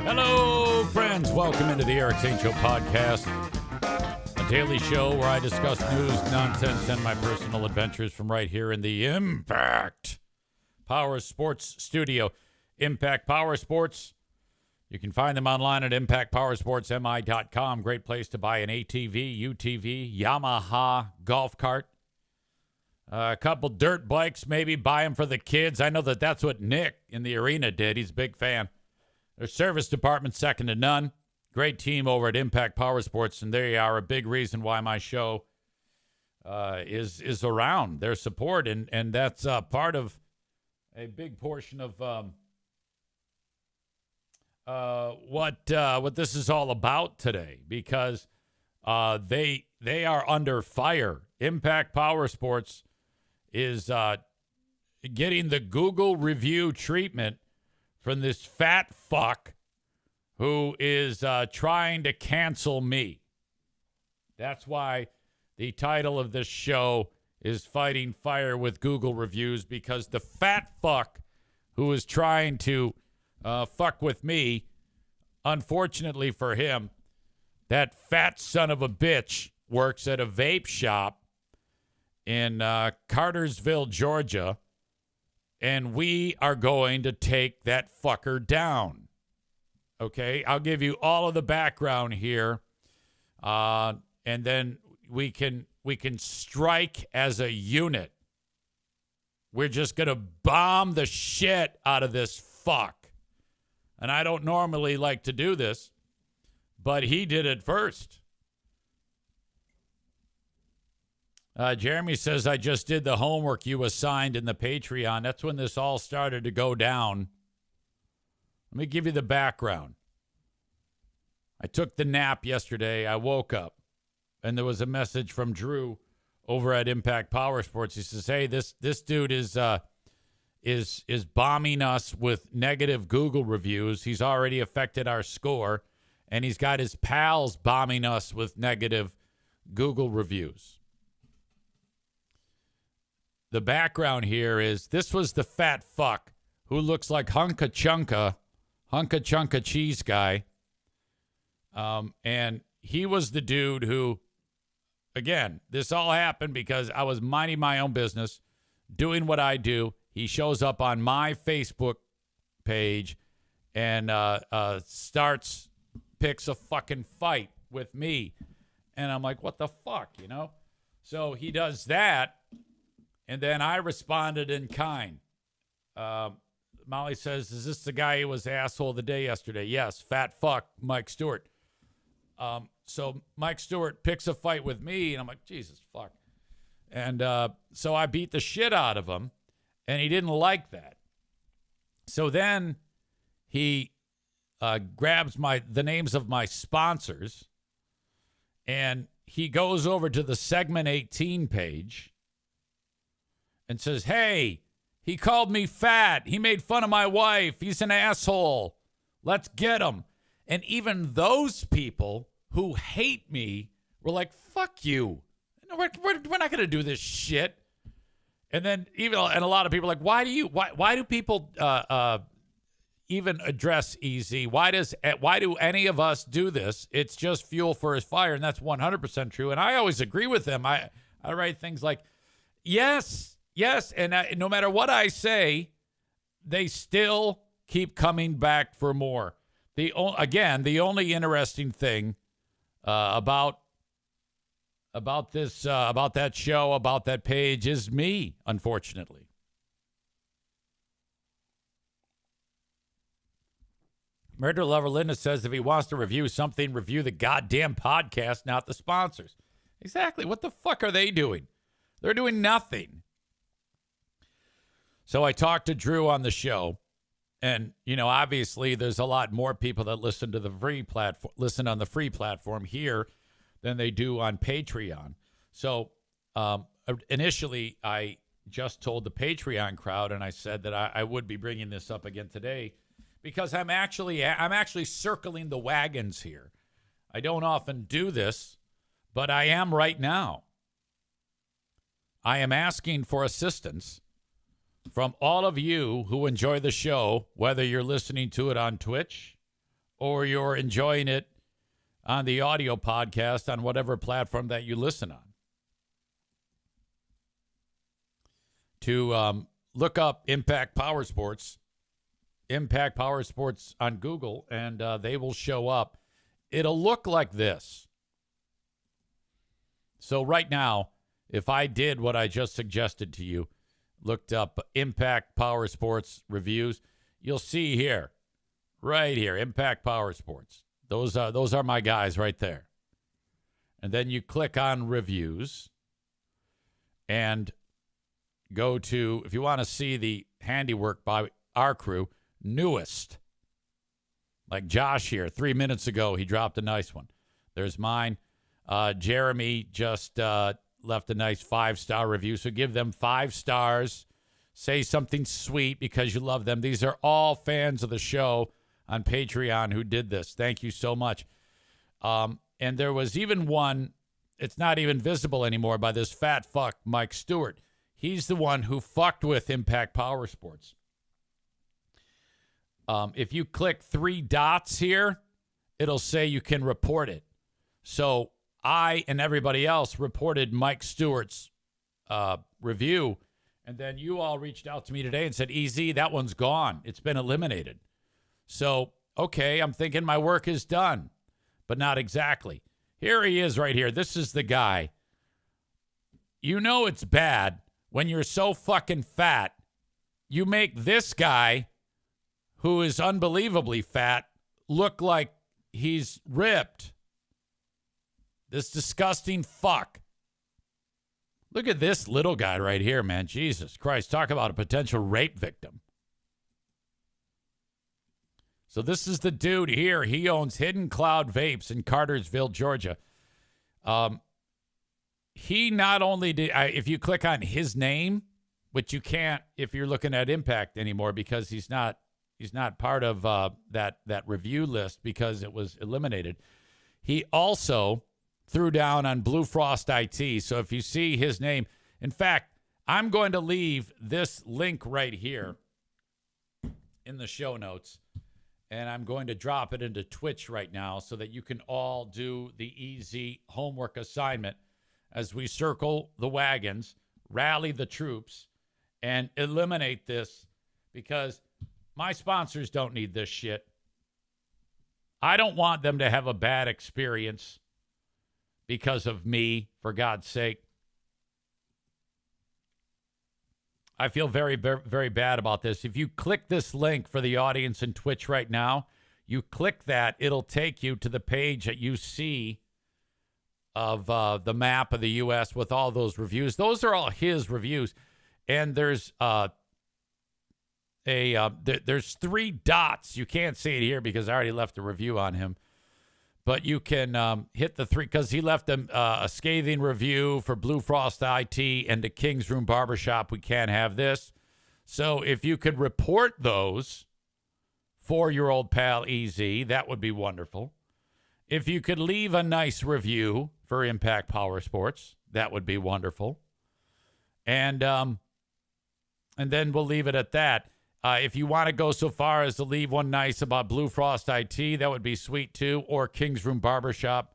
Hello, friends. Welcome into the Eric St. Show podcast, a daily show where I discuss news, nonsense, and my personal adventures from right here in the Impact Power Sports studio. Impact Power Sports. You can find them online at impactpowersportsmi.com. Great place to buy an ATV, UTV, Yamaha golf cart. A couple dirt bikes, maybe buy them for the kids. I know that's what Nick in the arena did. He's a big fan. Their service department, second to none. Great team over at Impact Power Sports, and they are a big reason why my show is around. Their support, and that's part of a big portion of what this is all about today, because they are under fire. Impact Power Sports is getting the Google review treatment from this fat fuck who is trying to cancel me. That's why the title of this show is Fighting Fire with Google Reviews, because the fat fuck who is trying to fuck with me, unfortunately for him, that fat son of a bitch works at a vape shop in Cartersville, Georgia, and we are going to take that fucker down. Okay, I'll give you all of the background here, and then we can strike as a unit. We're just gonna bomb the shit out of this fuck, and I don't normally like to do this, but he did it first. Jeremy says, I just did the homework you assigned in the Patreon. That's when this all started to go down. Let me give you the background. I took the nap yesterday. I woke up, and there was a message from Drew over at Impact Power Sports. He says, hey, this dude is bombing us with negative Google reviews. He's already affected our score, and he's got his pals bombing us with negative Google reviews. The background here is this was the fat fuck who looks like Hunka Chunka cheese guy. And he was the dude who, again, this all happened because I was minding my own business, doing what I do. He shows up on my Facebook page and picks a fucking fight with me. And I'm like, what the fuck, you know? So he does that. And then I responded in kind. Molly says, is this the guy who was asshole of the day yesterday? Yes, fat fuck, Mike Stewart. So Mike Stewart picks a fight with me, and I'm like, Jesus, fuck. And so I beat the shit out of him, and he didn't like that. So then he grabs the names of my sponsors, and he goes over to the Segment 18 page and says, hey, he called me fat. He made fun of my wife. He's an asshole. Let's get him. And even those people who hate me were like, fuck you. We're not going to do this shit. And then a lot of people are like, why do people even address EZ? Why do any of us do this? It's just fuel for his fire. And that's 100% true. And I always agree with them. I write things like, yes. And no matter what I say, they still keep coming back for more. The only interesting thing about that show, about that page, is me, unfortunately. Murder Lover Linda says if he wants to review something, review the goddamn podcast, not the sponsors. Exactly. What the fuck are they doing? They're doing nothing. So I talked to Drew on the show, and, you know, obviously there's a lot more people that listen to the listen on the free platform here than they do on Patreon. So initially I just told the Patreon crowd, and I said that I would be bringing this up again today because I'm actually circling the wagons here. I don't often do this, but I am right now. I am asking for assistance from all of you who enjoy the show, whether you're listening to it on Twitch or you're enjoying it on the audio podcast on whatever platform that you listen on, to look up Impact Power Sports on Google, and they will show up. It'll look like this. So right now, if I did what I just suggested to you, looked up Impact Power Sports reviews, you'll see here, right here, Impact Power Sports. Those are my guys right there. And then you click on reviews and go to, if you want to see the handiwork by our crew, newest. Like Josh here, 3 minutes ago, he dropped a nice one. There's mine. Jeremy just left a nice 5-star review. So give them 5 stars. Say something sweet because you love them. These are all fans of the show on Patreon who did this. Thank you so much. And there was even one, it's not even visible anymore, by this fat fuck, Mike Stewart. He's the one who fucked with Impact Power Sports. If you click 3 dots here, it'll say you can report it. So I and everybody else reported Mike Stewart's review, and then you all reached out to me today and said, "Easy, that one's gone. It's been eliminated." So, okay, I'm thinking my work is done, but not exactly. Here he is right here. This is the guy. You know it's bad when you're so fucking fat. You make this guy, who is unbelievably fat, look like he's ripped. This disgusting fuck. Look at this little guy right here, man. Jesus Christ. Talk about a potential rape victim. So this is the dude here. He owns Hidden Cloud Vapes in Cartersville, Georgia. He not only did, if you click on his name, which you can't if you're looking at Impact anymore because he's not part of that review list because it was eliminated. He also threw down on Blue Frost IT. So if you see his name, in fact, I'm going to leave this link right here in the show notes, and I'm going to drop it into Twitch right now so that you can all do the easy homework assignment as we circle the wagons, rally the troops, and eliminate this, because my sponsors don't need this shit. I don't want them to have a bad experience because of me, for God's sake. I feel very, very, very bad about this. If you click this link for the audience in Twitch right now, you click that, it'll take you to the page that you see of the map of the U.S. with all those reviews. Those are all his reviews. And there's there's 3 dots. You can't see it here because I already left a review on him. But you can hit the 3, because he left a scathing review for Blue Frost IT and the King's Room Barbershop. We can't have this. So if you could report those for your old pal EZ, that would be wonderful. If you could leave a nice review for Impact Power Sports, that would be wonderful. And then we'll leave it at that. If you want to go so far as to leave one nice about Blue Frost IT, that would be sweet too, or King's Room Barbershop.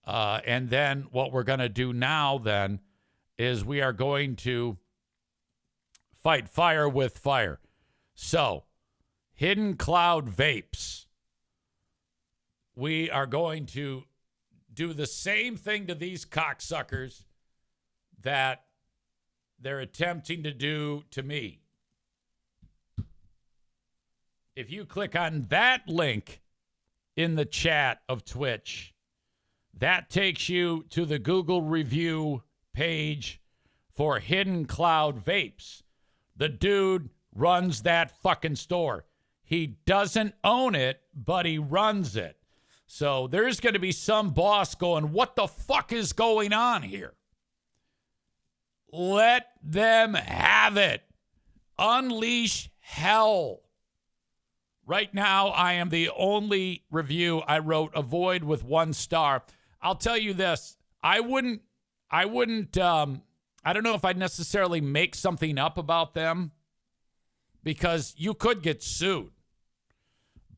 And then what we're going to do now then is we are going to fight fire with fire. So, Hidden Cloud Vapes. We are going to do the same thing to these cocksuckers that they're attempting to do to me. If you click on that link in the chat of Twitch, that takes you to the Google review page for Hidden Cloud Vapes. The dude runs that fucking store. He doesn't own it, but he runs it. So there's going to be some boss going, what the fuck is going on here? Let them have it. Unleash hell. Right now, I am the only review I wrote avoid with 1 star. I'll tell you this. I don't know if I'd necessarily make something up about them, because you could get sued.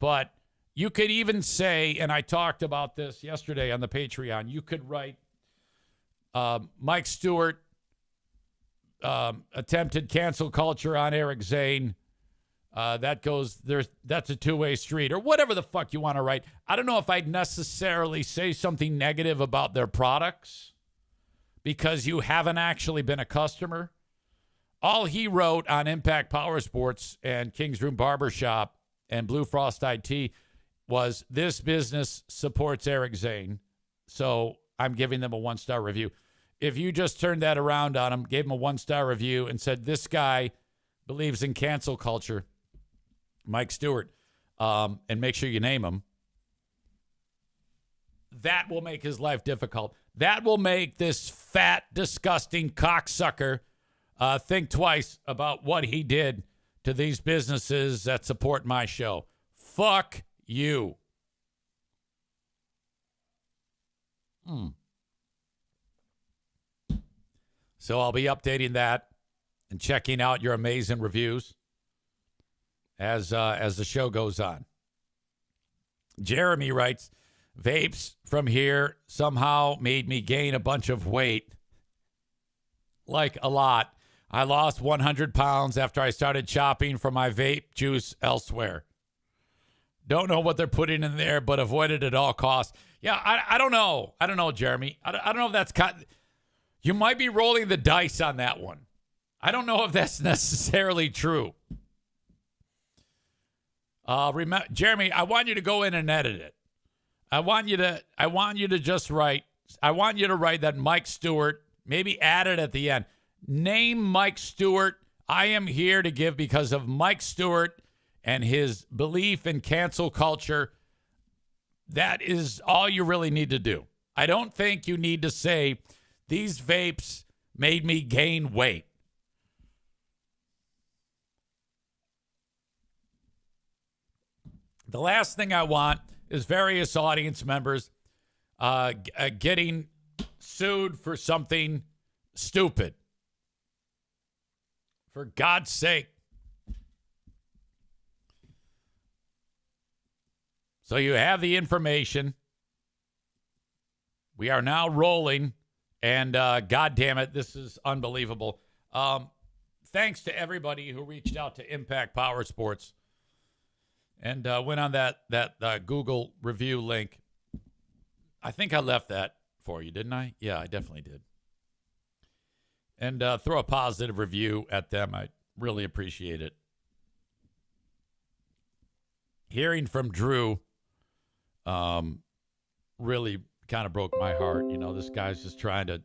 But You could even say, and I talked about this yesterday on the Patreon, you could write Mike Stewart attempted cancel culture on Eric Zane. That's a two-way street, or whatever the fuck you want to write. I don't know if I'd necessarily say something negative about their products because you haven't actually been a customer. All he wrote on Impact Power Sports and King's Room Barbershop and Blue Frost IT was, this business supports Eric Zane, so I'm giving them a 1-star review. If you just turned that around on him, gave him a 1-star review, and said, this guy believes in cancel culture, Mike Stewart, and make sure you name him, that will make his life difficult. That will make this fat, disgusting cocksucker think twice about what he did to these businesses that support my show. Fuck you. So I'll be updating that and checking out your amazing reviews as the show goes on. Jeremy writes, vapes from here somehow made me gain a bunch of weight. Like a lot. I lost 100 pounds after I started shopping for my vape juice elsewhere. Don't know what they're putting in there, but avoid it at all costs. Yeah, I don't know. I don't know, Jeremy. I don't know if that's... You might be rolling the dice on that one. I don't know if that's necessarily true. Jeremy, I want you to go in and edit it. I want you to just write. I want you to write that Mike Stewart. Maybe add it at the end. Name Mike Stewart. I am here to give because of Mike Stewart and his belief in cancel culture. That is all you really need to do. I don't think you need to say, these vapes made me gain weight. The last thing I want is various audience members getting sued for something stupid. For God's sake. So you have the information. We are now rolling. And God damn it, this is unbelievable. Thanks to everybody who reached out to Impact Power Sports and went on that Google review link. I think I left that for you, didn't I? Yeah, I definitely did. And throw a positive review at them. I really appreciate it. Hearing from Drew really kind of broke my heart. You know, this guy's just trying to,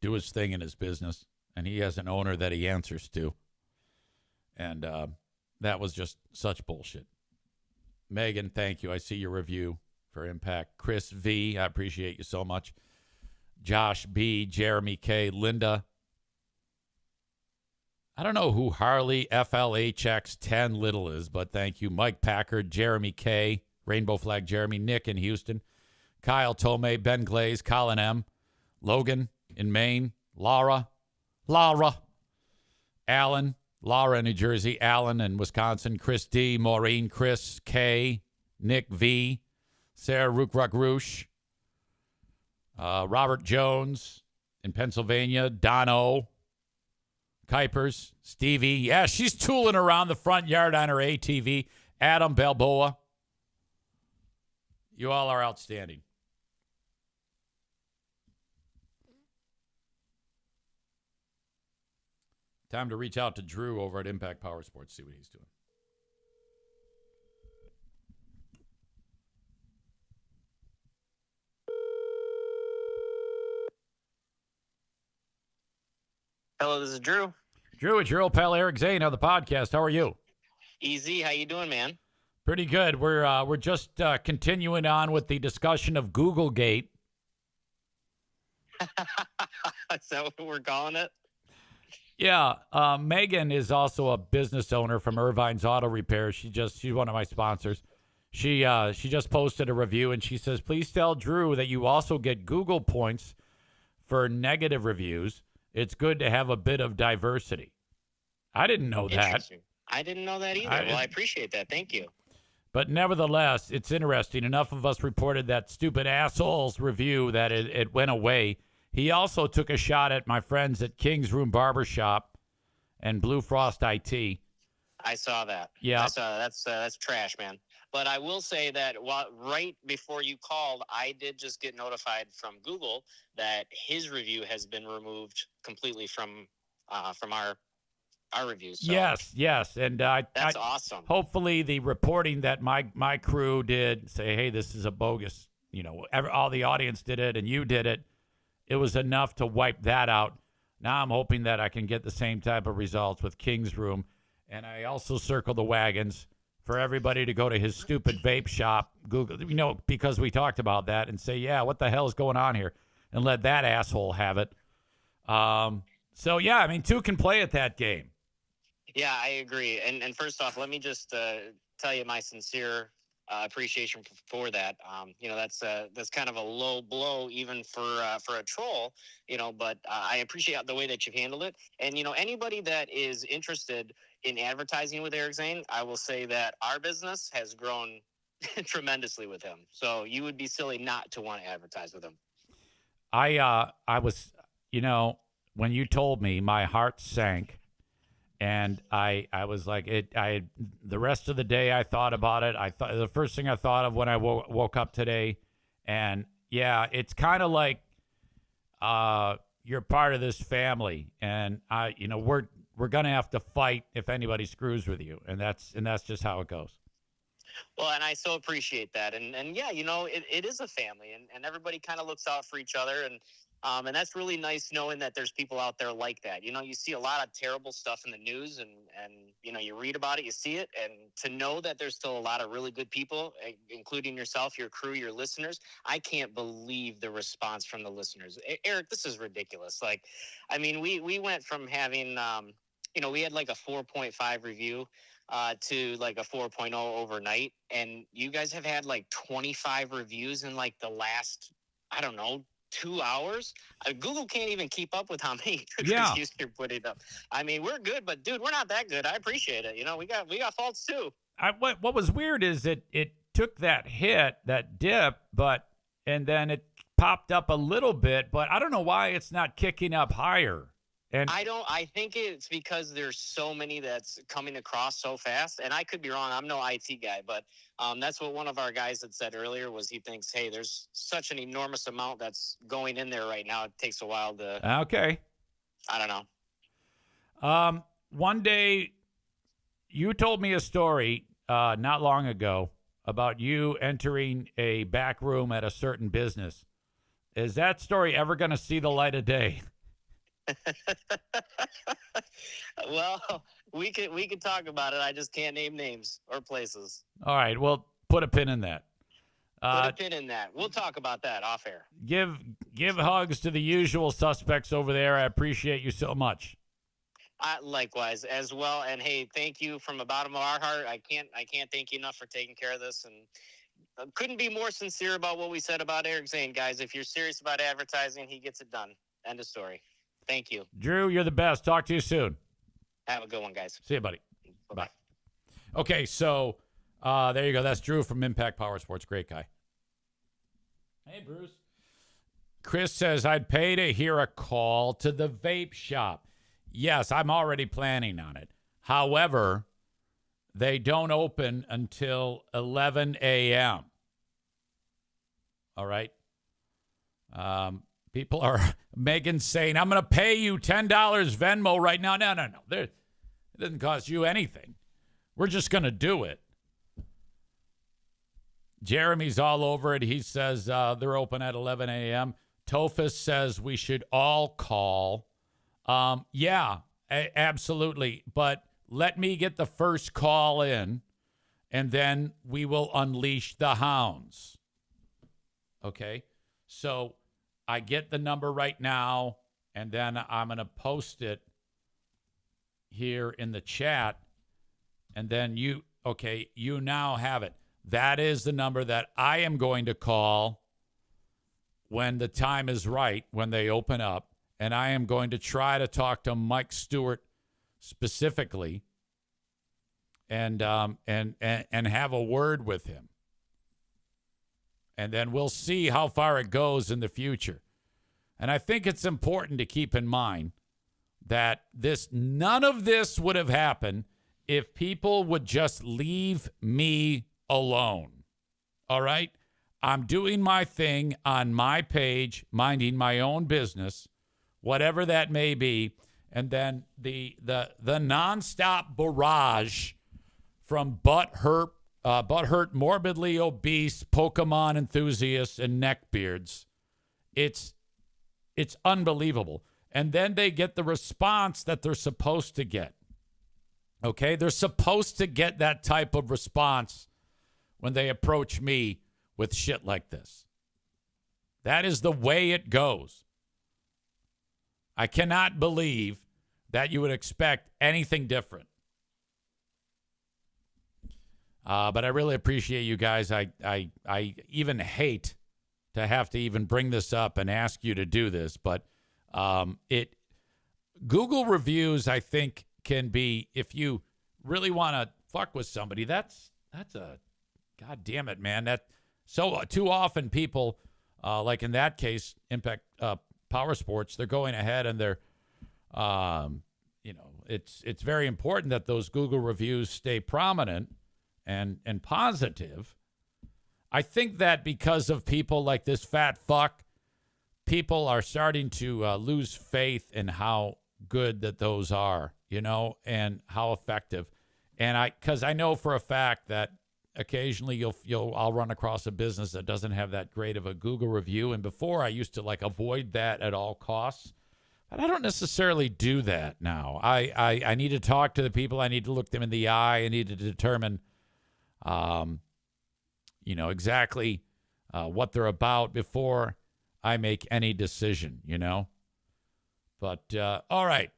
do his thing in his business, and he has an owner that he answers to. And that was just such bullshit. Megan, thank you. I see your review for Impact. Chris V, I appreciate you so much. Josh B, Jeremy K, Linda. I don't know who Harley FLHX10 Little is, but thank you. Mike Packard, Jeremy K, Rainbow Flag Jeremy, Nick in Houston, Kyle Tomei, Ben Glaze, Colin M, Logan in Maine, Laura, Alan, Laura in New Jersey, Alan in Wisconsin, Chris D, Maureen, Chris K, Nick V, Sarah Rookruck Roosh, Robert Jones in Pennsylvania, Dono, Kuipers, Stevie. Yeah, she's tooling around the front yard on her ATV. Adam Balboa. You all are outstanding. Time to reach out to Drew over at Impact Power Sports, see what he's doing. Hello, this is Drew. Drew, it's your old pal Eric Zane on the podcast. How are you? Easy. How you doing, man? Pretty good. We're just continuing on with the discussion of Google Gate. Is that what we're calling it? Yeah. Megan is also a business owner from Irvine's Auto Repair. She's one of my sponsors. She just posted a review and she says, please tell Drew that you also get Google points for negative reviews. It's good to have a bit of diversity. I didn't know that. I didn't know that either. Well, I appreciate that. Thank you. But nevertheless, it's interesting. Enough of us reported that stupid asshole's review that it went away. He also took a shot at my friends at King's Room Barbershop and Blue Frost IT. I saw that. Yeah. I saw that. That's trash, man. But I will say that right before you called, I did just get notified from Google that his review has been removed completely from our reviews. So Yes, and that's awesome. Hopefully, the reporting that my crew did say, "Hey, this is a bogus." All the audience did it, and you did it. It was enough to wipe that out. Now I'm hoping that I can get the same type of results with King's Room, and I also circle the wagons for everybody to go to his stupid vape shop, Google, because we talked about that, and say, "Yeah, what the hell is going on here?" and let that asshole have it. So yeah, I mean, two can play at that game. Yeah, I agree. And first off, let me just tell you my sincere appreciation for that. That's kind of a low blow even for a troll, but I appreciate the way that you've handled it. And, anybody that is interested in advertising with Eric Zane, I will say that our business has grown tremendously with him. So you would be silly not to want to advertise with him. I was, when you told me, my heart sank. And I was like, the rest of the day I thought about it. I thought the first thing I thought of when I woke up today, and yeah, it's kind of like you're part of this family, and we're gonna have to fight if anybody screws with you, and that's just how it goes. Well, and I so appreciate that, and yeah, it is a family, and everybody kind of looks out for each other, and that's really nice knowing that there's people out there like that. You see a lot of terrible stuff in the news and you read about it, you see it. And to know that there's still a lot of really good people, including yourself, your crew, your listeners. I can't believe the response from the listeners. Eric, this is ridiculous. Like, I mean, we went from having, we had like a 4.5 review to like a 4.0 overnight. And you guys have had like 25 reviews in like the last, I don't know, 2 hours. Google can't even keep up with how many reviews you're putting up. I mean, we're good, but dude, we're not that good. I appreciate it. We got faults too. What was weird is that it took that hit, that dip, and then it popped up a little bit, but I don't know why it's not kicking up higher. And I think it's because there's so many that's coming across so fast, and I could be wrong. I'm no IT guy, but that's what one of our guys had said earlier was he thinks, hey, there's such an enormous amount that's going in there right now. It takes a while to. Okay. I don't know. One day you told me a story not long ago about you entering a back room at a certain business. Is that story ever going to see the light of day? Well, we could talk about it. I just can't name names or places. All right. Well, put a pin in that. Put a pin in that. We'll talk about that off air. Give hugs to the usual suspects over there. I appreciate you so much. Likewise as well. And hey, thank you from the bottom of our heart. I can't thank you enough for taking care of this, and couldn't be more sincere about what we said about Eric Zane, guys. If you're serious about advertising, he gets it done. End of story. Thank you. Drew, you're the best. Talk to you soon. Have a good one, guys. See you, buddy. Bye-bye. Bye. Okay, so there you go. That's Drew from Impact Power Sports. Great guy. Hey, Bruce. Chris says, I'd pay to hear a call to the vape shop. Yes, I'm already planning on it. However, they don't open until 11 a.m. All right? People are, Megan's saying, I'm going to pay you $10 Venmo right now. No. It doesn't cost you anything. We're just going to do it. Jeremy's all over it. He says they're open at 11 a.m. Tophus says we should all call. Yeah, absolutely. But let me get the first call in, and then we will unleash the hounds. Okay? So I get the number right now, and then I'm going to post it here in the chat, and then you now have it. That is the number that I am going to call when the time is right, when they open up, and I am going to try to talk to Mike Stewart specifically and have a word with him. And then we'll see how far it goes in the future. And I think it's important to keep in mind that none of this would have happened if people would just leave me alone. All right? I'm doing my thing on my page, minding my own business, whatever that may be. And then the nonstop barrage from butthurt, morbidly obese Pokemon enthusiasts and neckbeards, it's unbelievable. And then they get the response that they're supposed to get. Okay? They're supposed to get that type of response when they approach me with shit like this. That is the way it goes. I cannot believe that you would expect anything different. But I really appreciate you guys. I even hate to have to even bring this up and ask you to do this, but Google reviews, I think, can be, if you really want to fuck with somebody, that's a, God damn it, man. That so too often people, like in that case, Impact Power Sports, they're going ahead and they're, it's very important that those Google reviews stay prominent and positive. I think that because of people like this fat fuck, people are starting to lose faith in how good that those are, and how effective. And because I know for a fact that occasionally I'll run across a business that doesn't have that great of a Google review. And before I used to avoid that at all costs, but I don't necessarily do that now. I need to talk to the people. I need to look them in the eye. I need to determine, exactly what they're about before I make any decision, But, all right.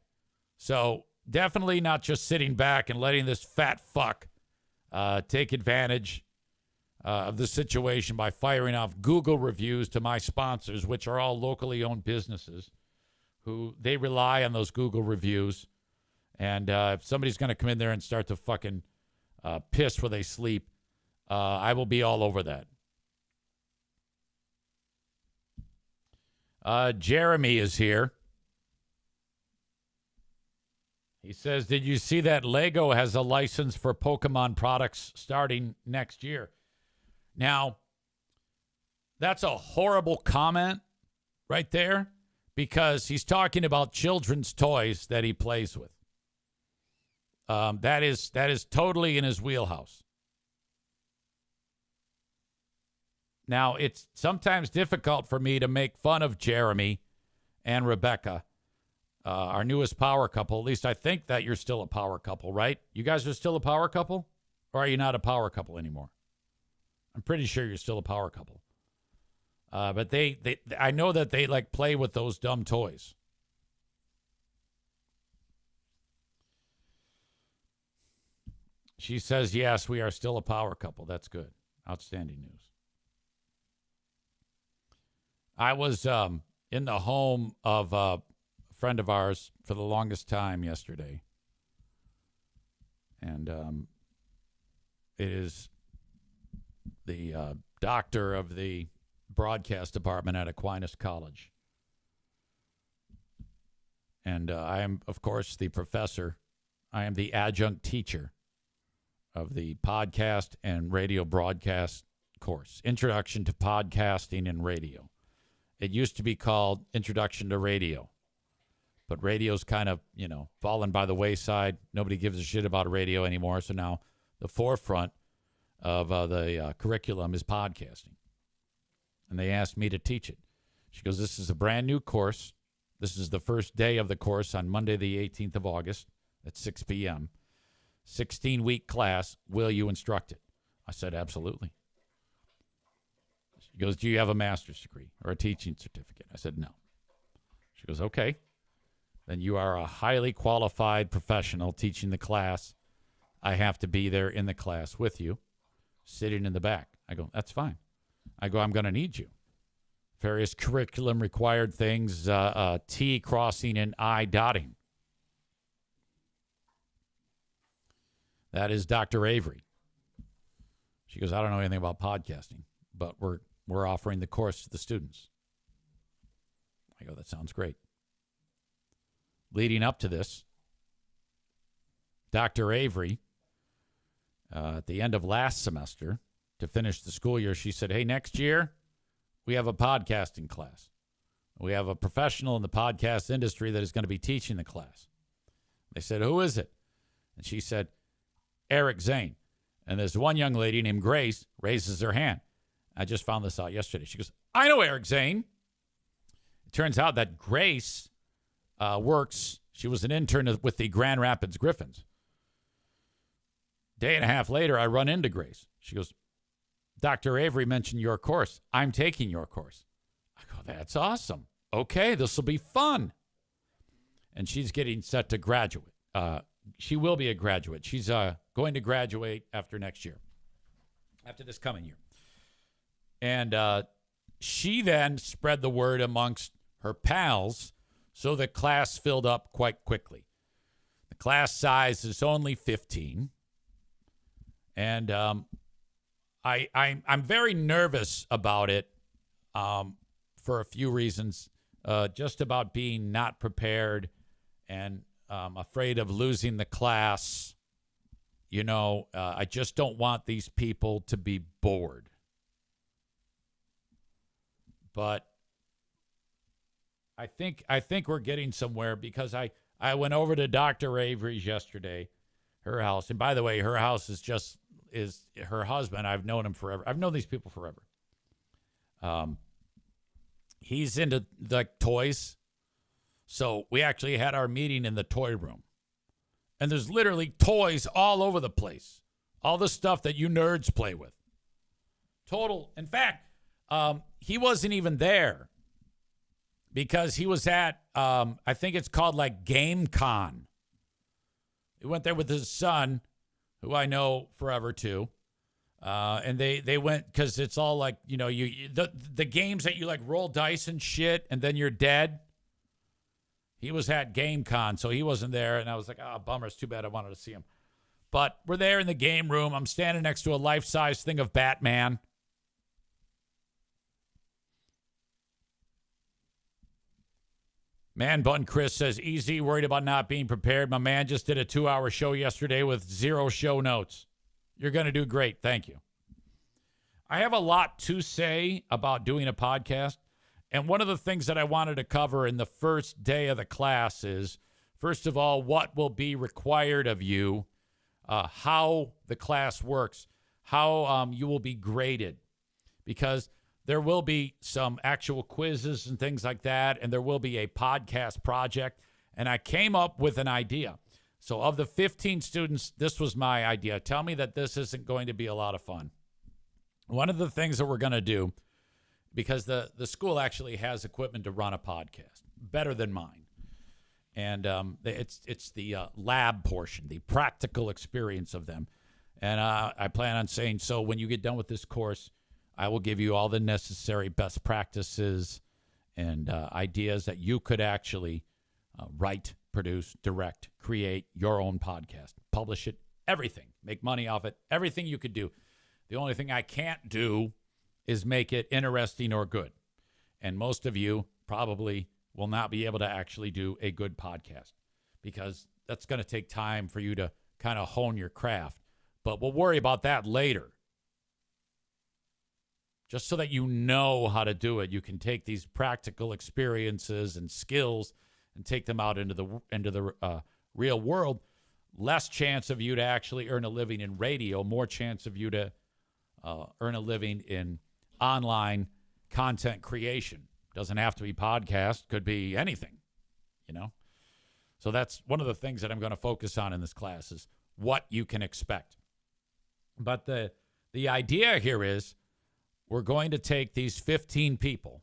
So definitely not just sitting back and letting this fat fuck take advantage of the situation by firing off Google reviews to my sponsors, which are all locally owned businesses who they rely on those Google reviews. And if somebody's going to come in there and start to fucking piss where they sleep, I will be all over that. Jeremy is here. He says, did you see that Lego has a license for Pokemon products starting next year? Now, that's a horrible comment right there because he's talking about children's toys that he plays with. That is totally in his wheelhouse. Now, it's sometimes difficult for me to make fun of Jeremy and Rebecca, our newest power couple. At least I think that you're still a power couple, right? You guys are still a power couple? Or are you not a power couple anymore? I'm pretty sure you're still a power couple. But I know that they play with those dumb toys. She says, yes, we are still a power couple. That's good. Outstanding news. I was in the home of a friend of ours for the longest time yesterday. And it is the doctor of the broadcast department at Aquinas College. And I am, of course, the professor. I am the adjunct teacher of the podcast and radio broadcast course, Introduction to Podcasting and Radio. It used to be called Introduction to Radio, but radio's kind of, fallen by the wayside. Nobody gives a shit about radio anymore. So now the forefront of the curriculum is podcasting. And they asked me to teach it. She goes, this is a brand new course. This is the first day of the course on Monday, the 18th of August at 6 p.m. 16-week class. Will you instruct it? I said, absolutely. She goes, do you have a master's degree or a teaching certificate? I said, no. She goes, okay. Then you are a highly qualified professional teaching the class. I have to be there in the class with you, sitting in the back. I go, that's fine. I go, I'm going to need you. Various curriculum required things, T crossing and I dotting. That is Dr. Avery. She goes, I don't know anything about podcasting, but we're offering the course to the students. I go, that sounds great. Leading up to this, Dr. Avery, at the end of last semester, to finish the school year, she said, hey, next year, we have a podcasting class. We have a professional in the podcast industry that is going to be teaching the class. They said, who is it? And she said, Eric Zane. And there's one young lady named Grace raises her hand. I just found this out yesterday. She goes, I know Eric Zane. It turns out that Grace works. She was an intern with the Grand Rapids Griffins. Day and a half later, I run into Grace. She goes, Dr. Avery mentioned your course. I'm taking your course. I go, that's awesome. Okay, this will be fun. And she's getting set to graduate. She will be a graduate. She's going to graduate after next year, after this coming year. And she then spread the word amongst her pals, so the class filled up quite quickly. The class size is only 15. And I'm very nervous about it for a few reasons, just about being not prepared and afraid of losing the class. I just don't want these people to be bored. But I think we're getting somewhere, because I went over to Dr. Avery's yesterday, her house. And by the way, her house is her husband. I've known him forever. I've known these people forever. He's into like toys. So we actually had our meeting in the toy room. And there's literally toys all over the place. All the stuff that you nerds play with. Total. In fact, he wasn't even there, because he was at, I think it's called like GameCon. He went there with his son, who I know forever too. And they went, because it's all like, the games that you like roll dice and shit, and then you're dead. He was at GameCon, so he wasn't there. And I was like, bummer. It's too bad. I wanted to see him. But we're there in the game room. I'm standing next to a life-size thing of Batman. Man Bun Chris says, easy, worried about not being prepared. My man just did a 2-hour show yesterday with 0 show notes. You're going to do great. Thank you. I have a lot to say about doing a podcast. And one of the things that I wanted to cover in the first day of the class is, first of all, what will be required of you, how the class works, how you will be graded. Because there will be some actual quizzes and things like that, and there will be a podcast project. And I came up with an idea. So of the 15 students, this was my idea. Tell me that this isn't going to be a lot of fun. One of the things that we're going to do, because the school actually has equipment to run a podcast, better than mine. And it's the lab portion, the practical experience of them. And I plan on saying, so when you get done with this course, I will give you all the necessary best practices and ideas that you could actually write, produce, direct, create your own podcast, publish it, everything, make money off it, everything you could do. The only thing I can't do is make it interesting or good. And most of you probably will not be able to actually do a good podcast, because that's going to take time for you to kind of hone your craft. But we'll worry about that later. Just so that you know how to do it, you can take these practical experiences and skills and take them out into the real world. Less chance of you to actually earn a living in radio, more chance of you to earn a living in online content creation. Doesn't have to be podcast, could be anything, So that's one of the things that I'm going to focus on in this class, is what you can expect. But the idea here is, we're going to take these 15 people,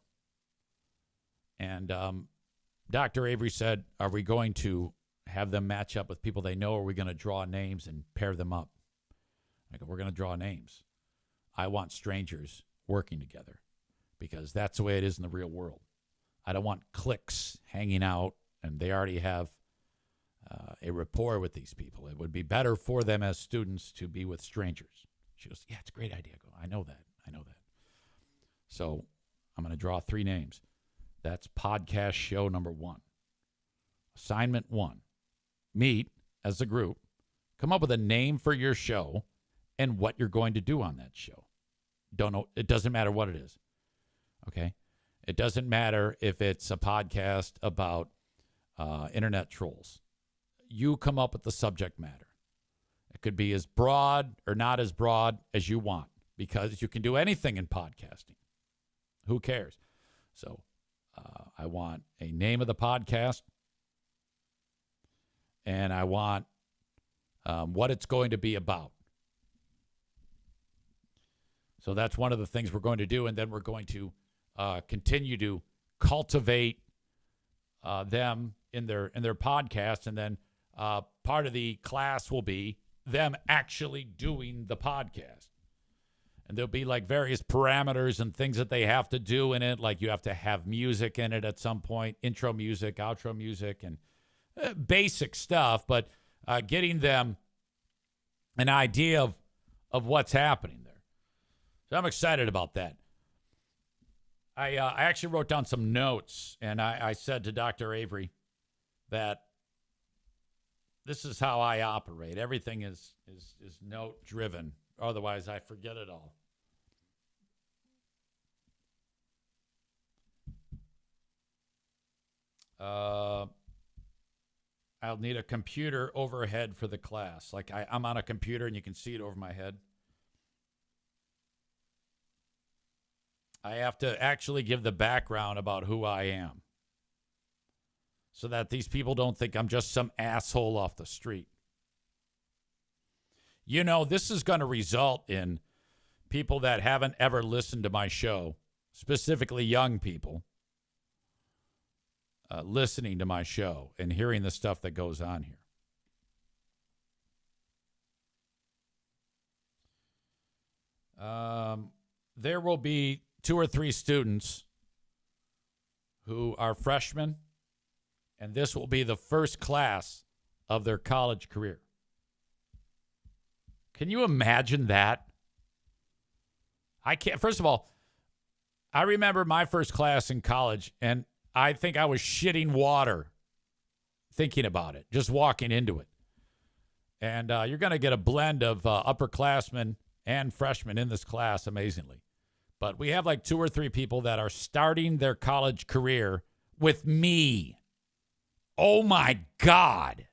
and Dr. Avery said, are we going to have them match up with people they know, or are we going to draw names and pair them up? I go, we're going to draw names. I want strangers working together, because that's the way it is in the real world. I don't want cliques hanging out, and they already have a rapport with these people. It would be better for them as students to be with strangers. She goes, yeah, it's a great idea. I go, I know that. So I'm going to draw 3 names. That's podcast show number 1. Assignment 1, meet as a group, come up with a name for your show and what you're going to do on that show. Don't know. It doesn't matter what it is. Okay. It doesn't matter if it's a podcast about internet trolls. You come up with the subject matter. It could be as broad or not as broad as you want, because you can do anything in podcasting. Who cares? So I want a name of the podcast, and I want what it's going to be about. So that's one of the things we're going to do, and then we're going to continue to cultivate them in their podcast, and then part of the class will be them actually doing the podcast. And there'll be like various parameters and things that they have to do in it, like you have to have music in it at some point, intro music, outro music, and basic stuff, but getting them an idea of what's happening there. So I'm excited about that. I actually wrote down some notes, and I said to Dr. Avery that this is how I operate. Everything is note driven. Otherwise, I forget it all. I'll need a computer overhead for the class. Like I'm on a computer and you can see it over my head. I have to actually give the background about who I am, so that these people don't think I'm just some asshole off the street. You know, this is going to result in people that haven't ever listened to my show, specifically young people, listening to my show and hearing the stuff that goes on here. There will be 2 or 3 students who are freshmen, and this will be the first class of their college career. Can you imagine that? I can't. First of all, I remember my first class in college, and I think I was shitting water thinking about it, just walking into it. And you're going to get a blend of upperclassmen and freshmen in this class, amazingly. But we have like 2 or 3 people that are starting their college career with me. Oh, my God.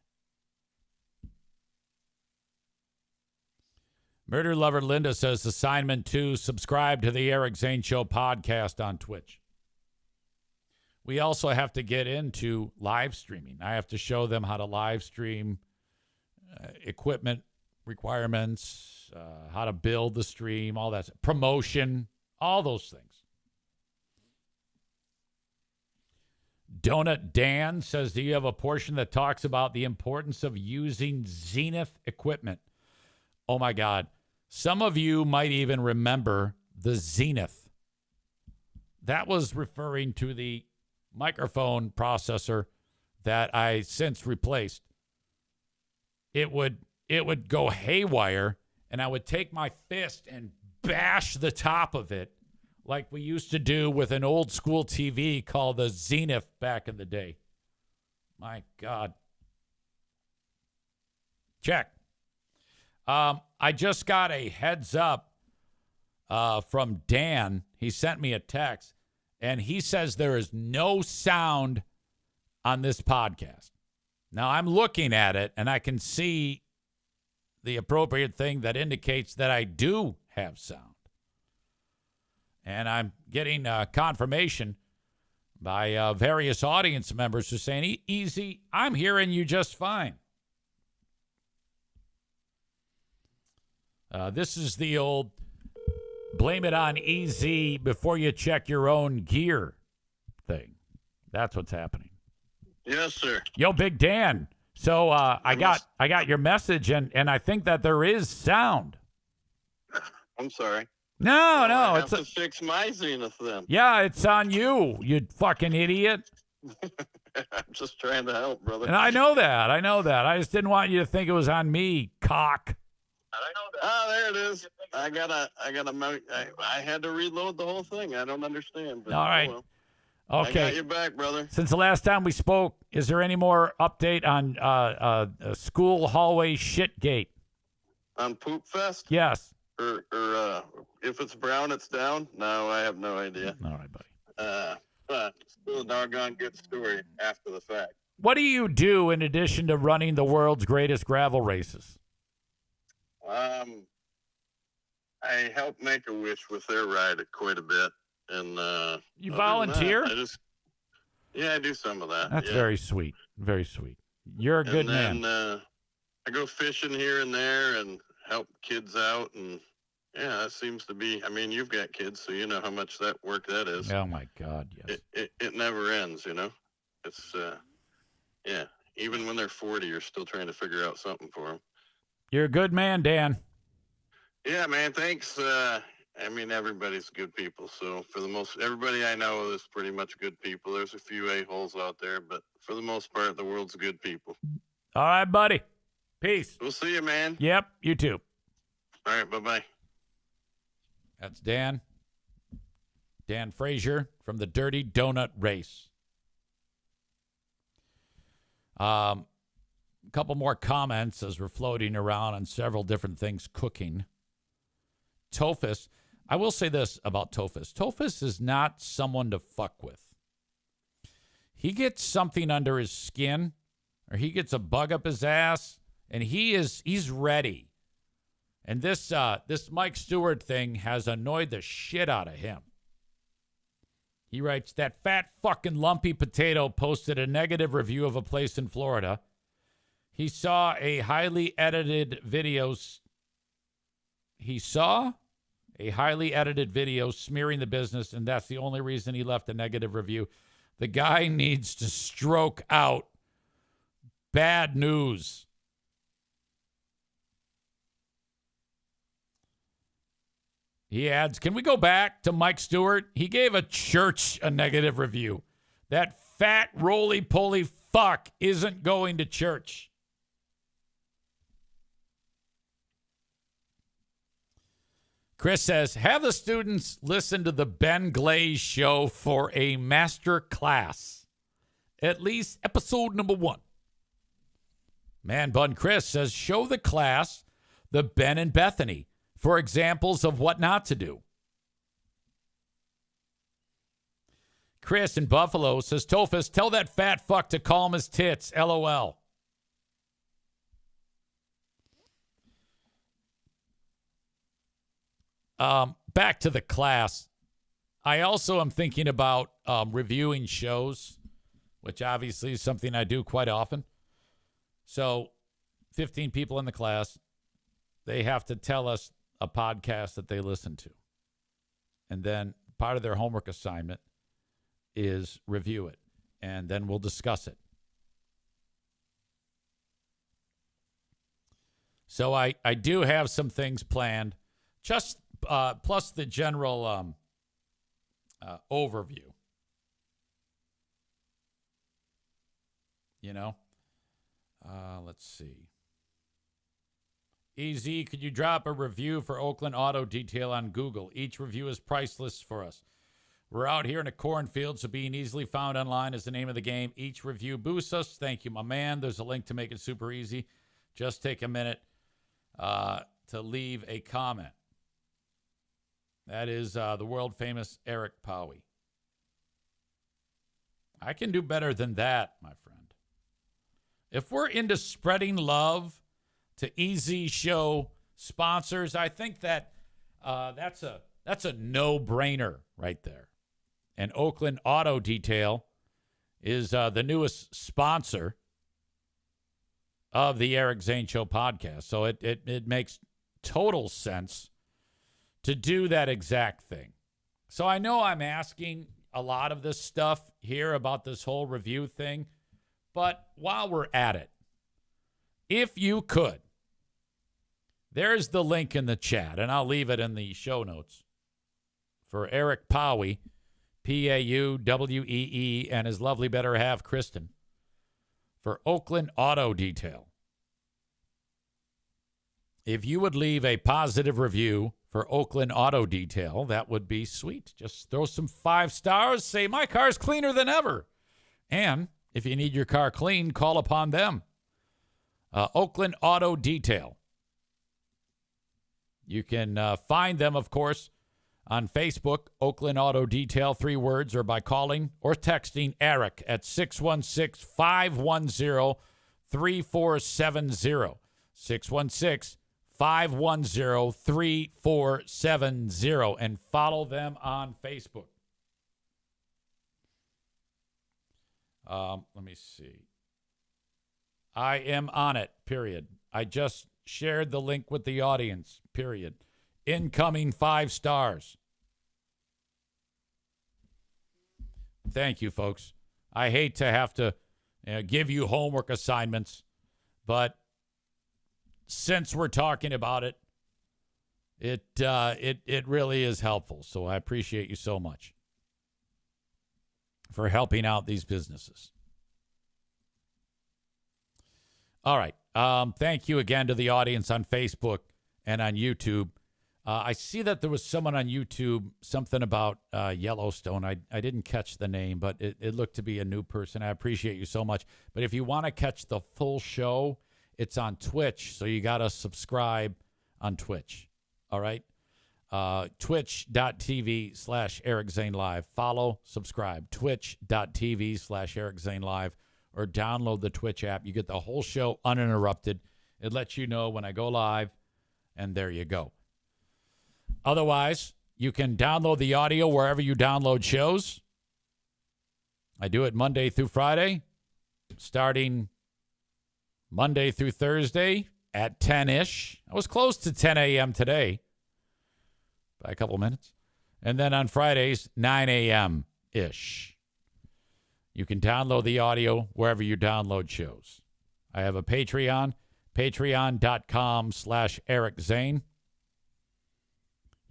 Murder Lover Linda says, assignment 2, subscribe to the Eric Zane Show podcast on Twitch. We also have to get into live streaming. I have to show them how to live stream, equipment requirements, how to build the stream, all that, promotion, all those things. Donut Dan says, do you have a portion that talks about the importance of using Zenith equipment? Oh, my God. Some of you might even remember the Zenith. That was referring to the microphone processor that I since replaced. It would go haywire, and I would take my fist and bash the top of it like we used to do with an old school TV called the Zenith back in the day. My God. Check. I just got a heads up from Dan. He sent me a text, and he says there is no sound on this podcast. Now, I'm looking at it, and I can see the appropriate thing that indicates that I do have sound. And I'm getting confirmation by various audience members who are saying, easy, I'm hearing you just fine. This is the old blame it on EZ before you check your own gear thing. That's what's happening. Yes, sir. Yo, Big Dan. So I got your message, and I think that there is sound. I'm sorry. No, I it's have to fix my Zenith then. yeah, it's on you, you fucking idiot. I'm just trying to help, brother. And I know that. I just didn't want you to think it was on me, cock. Oh, there it is. I had to reload the whole thing. I don't understand. But All right. oh well. I got Okay. your back, brother. Since the last time we spoke, is there any more update on school hallway shitgate? On Poop Fest? Yes. Or if it's brown, it's down? No, I have no idea. All right, buddy. But still a doggone good story after the fact. What do you do in addition to running the world's greatest gravel races? I help Make-A-Wish with their ride quite a bit. And You other than volunteer? that, I do some of that. That's yeah. very sweet. Very sweet. You're a good and man. then, I go fishing here and there and help kids out, and yeah, that seems to be. I mean, you've got kids, so you know how much that work that is. Oh my God, yes. It never ends, you know. It's yeah. Even when they're 40, you're still trying to figure out something for them. You're a good man, Dan. Yeah, man. Thanks. I mean, everybody's good people. So for the most, everybody I know is pretty much good people. There's a few a-holes out there, but for the most part, the world's good people. All right, buddy. Peace. We'll see you, man. Yep, you too. All right, bye-bye. That's Dan. Dan Frazier from the Dirty Donut Race. A couple more comments as we're floating around on several different things cooking. Tophus. I will say this about Tophus. Tophus is not someone to fuck with. He gets something under his skin, or he gets a bug up his ass, and he's ready. And this Mike Stewart thing has annoyed the shit out of him. He writes, that fat fucking lumpy potato posted a negative review of a place in Florida. He saw a highly edited video smearing the business, and that's the only reason he left a negative review. The guy needs to stroke out. Bad news. He adds, can we go back to Mike Stewart? He gave a church a negative review. That fat, roly-poly fuck isn't going to church. Chris says, have the students listen to the Ben Glaze show for a master class. At least episode number 1. Man Bun Chris says, show the class the Ben and Bethany for examples of what not to do. Chris in Buffalo says, Tophus, tell that fat fuck to calm his tits. LOL. Back to the class. I also am thinking about reviewing shows, which obviously is something I do quite often. So 15 people in the class, they have to tell us a podcast that they listen to. And then part of their homework assignment is review it. And then we'll discuss it. So I do have some things planned, just plus the general overview. You know? Let's see. EZ, could you drop a review for Oakland Auto Detail on Google? Each review is priceless for us. We're out here in a cornfield, so being easily found online is the name of the game. Each review boosts us. Thank you, my man. There's a link to make it super easy. Just take a minute to leave a comment. That is the world-famous Eric Powie. I can do better than that, my friend. If we're into spreading love to EZ Show sponsors, I think that that's a no-brainer right there. And Oakland Auto Detail is the newest sponsor of the Eric Zane Show podcast. So it makes total sense to do that exact thing. So I know I'm asking a lot of this stuff here about this whole review thing, but while we're at it, if you could, there's the link in the chat, and I'll leave it in the show notes for Eric Powie, P-A-U-W-E-E, and his lovely better half, Kristen, for Oakland Auto Detail. If you would leave a positive review for Oakland Auto Detail, that would be sweet. Just throw some 5 stars, say, my car's cleaner than ever. And if you need your car cleaned, call upon them. Oakland Auto Detail. You can find them, of course, on Facebook, Oakland Auto Detail, 3 words, or by calling or texting Eric at 616-510-3470. 616-510-3470, and follow them on Facebook. Let me see. I am on it, period. I just shared the link with the audience, period. Incoming 5 stars. Thank you, folks. I hate to have to give you homework assignments, but since we're talking about it, it really is helpful. So I appreciate you so much for helping out these businesses. All right. Thank you again to the audience on Facebook and on YouTube. I see that there was someone on YouTube, something about Yellowstone. I didn't catch the name, but it looked to be a new person. I appreciate you so much. But if you want to catch the full show, it's on Twitch, so you got to subscribe on Twitch. All right? Twitch.tv/Eric Zane Live. Follow, subscribe. Twitch.tv/Eric Zane Live, or download the Twitch app. You get the whole show uninterrupted. It lets you know when I go live, and there you go. Otherwise, you can download the audio wherever you download shows. I do it Monday through Friday, starting Monday through Thursday at 10-ish. I was close to 10 a.m. today by a couple minutes. And then on Fridays, 9 a.m.-ish. You can download the audio wherever you download shows. I have a Patreon, patreon.com/Eric Zane.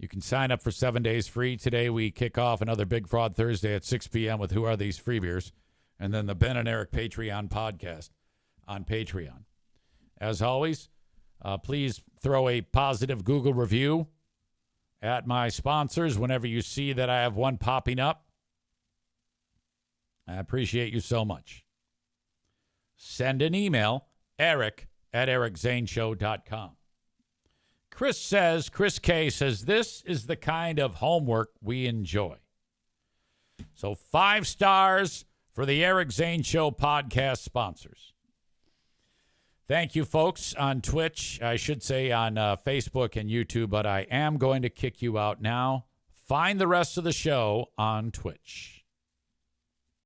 You can sign up for 7 days free. Today we kick off another Big Fraud Thursday at 6 p.m. with Who Are These Free Beers? And then the Ben and Eric Patreon podcast on Patreon. As always, please throw a positive Google review at my sponsors whenever you see that I have one popping up. I appreciate you so much. Send an email, eric@ericzaneshow.com. Chris K says, this is the kind of homework we enjoy. So 5 stars for the Eric Zane Show podcast sponsors. Thank you, folks, on Twitch. I should say on Facebook and YouTube, but I am going to kick you out now. Find the rest of the show on Twitch.